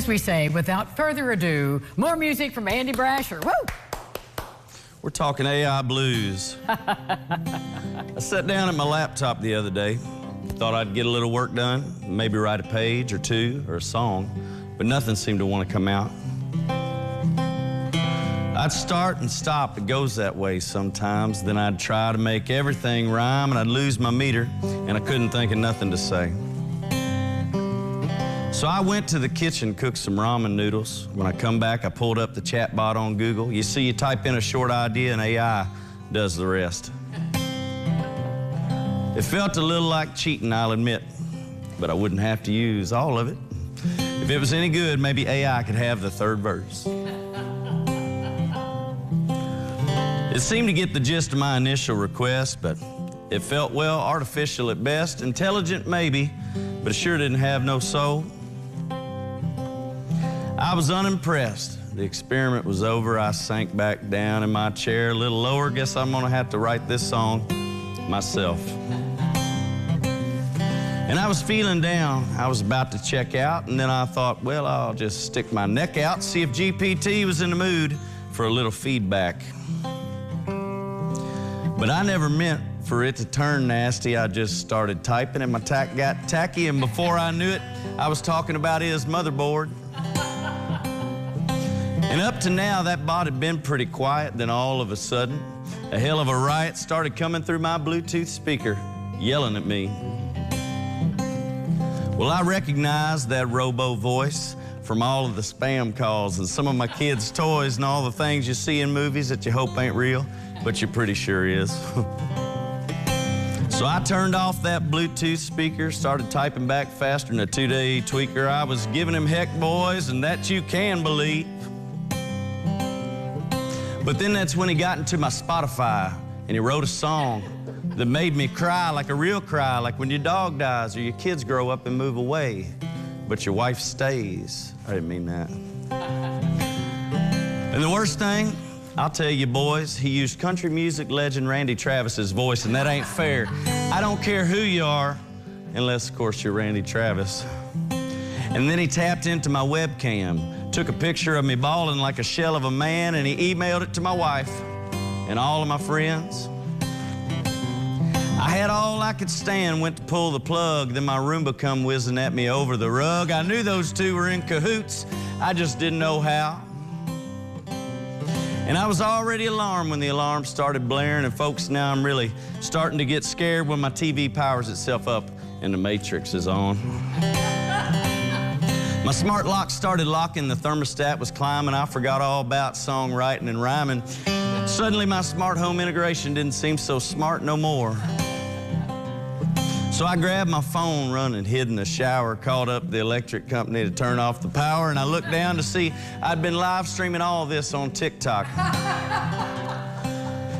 as we say, without further ado, more music from Andy Brasher. Woo! We're talking AI blues. I sat down at my laptop the other day, thought I'd get a little work done, maybe write a page or two or a song, but nothing seemed to want to come out. I'd start and stop, it goes that way sometimes, then I'd try to make everything rhyme and I'd lose my meter and I couldn't think of nothing to say. So I went to the kitchen, cooked some ramen noodles. When I come back, I pulled up the chat bot on Google. You see, you type in a short idea and AI does the rest. It felt a little like cheating, I'll admit, but I wouldn't have to use all of it. If it was any good, maybe AI could have the third verse. It seemed to get the gist of my initial request, but it felt, well, artificial at best, intelligent maybe, but it sure didn't have no soul. I was unimpressed. The experiment was over. I sank back down in my chair a little lower. Guess I'm gonna have to write this song myself. And I was feeling down. I was about to check out, and then I thought, well, I'll just stick my neck out, see if GPT was in the mood for a little feedback. But I never meant for it to turn nasty. I just started typing, and my tack got tacky, and before I knew it, I was talking about his motherboard. And up to now, that bot had been pretty quiet. Then all of a sudden, a hell of a riot started coming through my Bluetooth speaker, yelling at me. Well, I recognized that robo voice from all of the spam calls and some of my kids' toys and all the things you see in movies that you hope ain't real, but you're pretty sure is. So I turned off that Bluetooth speaker, started typing back faster than a two-day tweaker. I was giving him heck, boys, and that you can believe. But then that's when he got into my Spotify and he wrote a song that made me cry, like a real cry, like when your dog dies or your kids grow up and move away, but your wife stays. I didn't mean that. And the worst thing, I'll tell you boys, he used country music legend Randy Travis's voice, and that ain't fair. I don't care who you are, unless, of course, you're Randy Travis. And then he tapped into my webcam, took a picture of me bawling like a shell of a man, and he emailed it to my wife and all of my friends. I had all I could stand, went to pull the plug, then my Roomba come whizzing at me over the rug. I knew those two were in cahoots, I just didn't know how. And I was already alarmed when the alarm started blaring, and folks, now I'm really starting to get scared when my TV powers itself up and the Matrix is on. My smart lock started locking, the thermostat was climbing, I forgot all about songwriting and rhyming. Suddenly my smart home integration didn't seem so smart no more. So I grabbed my phone, run and hid in the shower, called up the electric company to turn off the power, and I looked down to see I'd been live streaming all this on TikTok.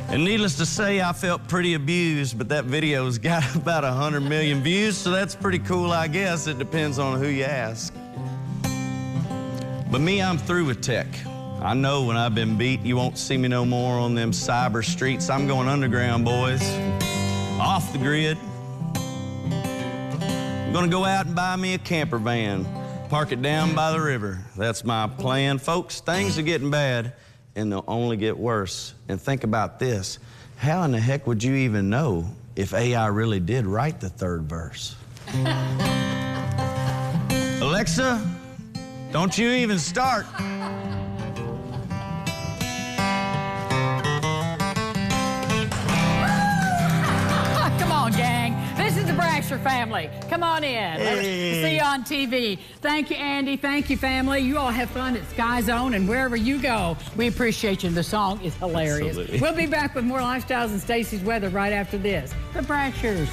And needless to say, I felt pretty abused, but that video's got about 100 million views, so that's pretty cool, I guess. It depends on who you ask. But me, I'm through with tech. I know when I've been beat, you won't see me no more on them cyber streets. I'm going underground, boys. Off the grid. I'm gonna go out and buy me a camper van, park it down by the river. That's my plan. Folks, things are getting bad, and they'll only get worse. And think about this. How in the heck would you even know if AI really did write the third verse? Alexa, don't you even start. Come on, gang. This is the Brasher family. Come on in. Let's see you on TV. Thank you, Andy. Thank you, family. You all have fun at Sky Zone and wherever you go. We appreciate you. The song is hilarious. Absolutely. We'll be back with more Lifestyles and Stacey's Weather right after this. The Brashers.